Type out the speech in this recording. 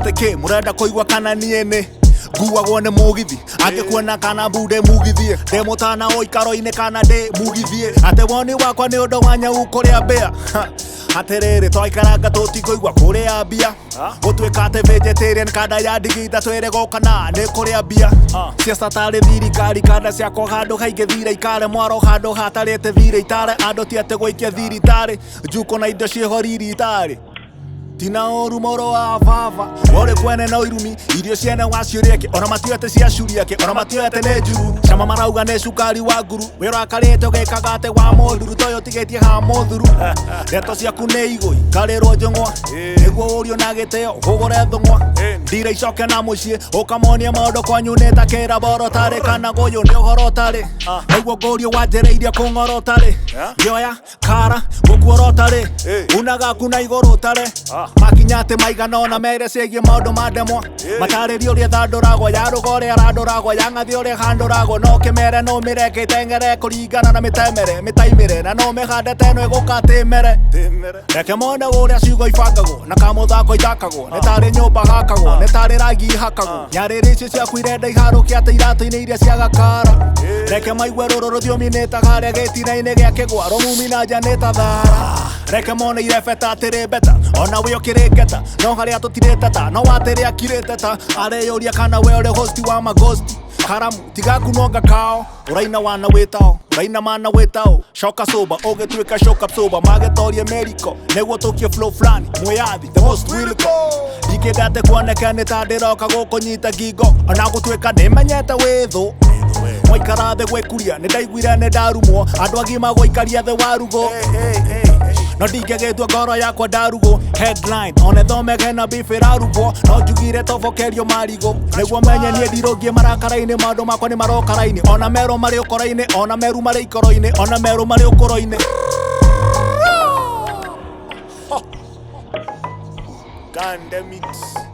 Teke murenda koigwa kana niene guagwo nĩ mũgithi angĩkuona kana bude mugithie ndemũtana ũikaro-inĩ kana ndĩ mugithie atĩ woni wakwa nĩ ũndũ wa nyau kũrĩa mbĩa atĩrĩrĩ twaikaranga tũtikũigua kũrĩa mbia gũtuĩka atĩ vegetarian kada ya ndigita twĩrĩ gũkana nĩ kũrĩa mbia ciaca tarĩ thirikari kada ciakwo handũ haingĩ thire ikare mwaro handũ hatarĩte thire itare andũ ti atĩ gũikia thiritarĩ njuko na indo ciĩho riritarĩ tina oru moro wa baba ore kwene no irumi irio ciene waciũria ke ona matiũete ciacuria ke ona matiũete nĩ njuru cama marauga nĩ cukari wa nguru wĩra akarĩte ũgĩkaga atĩ wa mũnduru toyo tigĩtie ha mũthuru ndeto ciaku nĩ igũi karĩrwo njũng'wa nĩguo ũrio na gĩtĩo ũgũre thũng'wa ndira icoke na mũciĩ ũkamonia maũndũ kwanyu nĩ takĩra boro tarĩ kana gũyũ nĩ ũhoro tarĩ naiguo ngũrio wanjĩrĩirie kũng'oro tarĩ ngĩoya Kaara gũkuoro tarĩ unagaku na igũrũ tarĩ makinya atĩ maigana ona mere ciĩgiĩ maũndũ ma ndemwa matarĩrio ũrĩa thandũragwo ya rũga ũrĩa arandũragwo ya ng'athi ũrĩa handũragwo no kĩmere no mĩreke iteng'ere kũringana na mĩtaimĩre na no mĩhande teno ĩgũka tĩmere reke mone ũrĩa ciugo ibangagwo na kamũthako ithakagwo nĩ tarĩ nyũmba hakagwo nĩ tarĩ rangi ihakagwo nyarĩrĩ icio ciaku irenda iharũkia atĩ iratũ-inĩ iria cia Kaara reke maigue rũrũ rũthiomi nĩ ta harĩa gĩtina-inĩ gĩa kĩgwa rũmumi na nja nĩ ta thara reke mone irebeta atĩrĩ mbeta ona wĩ ũkĩrĩngeta no harĩa tũtirĩteta no watĩrĩ akirĩte ta areyũria kana we ũrĩ hosti wa magosti haramu tigakunonga kao ũraina wana wĩtao ũraina mana wĩtao coka soba ũgĩtuĩka shoka soba magĩtorie meriko nĩguo tũkie Flowflani mwĩyathi the most wilco ikĩnda atĩ kuoneka nĩ ta ndĩroka gũkũnyita ngingo ona gũtuĩka nĩmenyete wĩthũ mwaikara thĩ gwĩkuria nĩ ndaiguire nĩ ndarumwo andũ agima gũikaria thĩ warugo no ndingĩgĩtua ngoro yakwa ndarugwo headline ona thomege na beef ĩrarugwo no njugire tobokerio marigo nĩguo menye niĩ ndirũngie marakara-inĩ maũndũ makwa nĩ marokara-inĩ ona merũ marĩ ũkoro-inĩ ona meru marĩ ikoro-inĩ ona meru marĩ ũkũro-inĩ God damn it.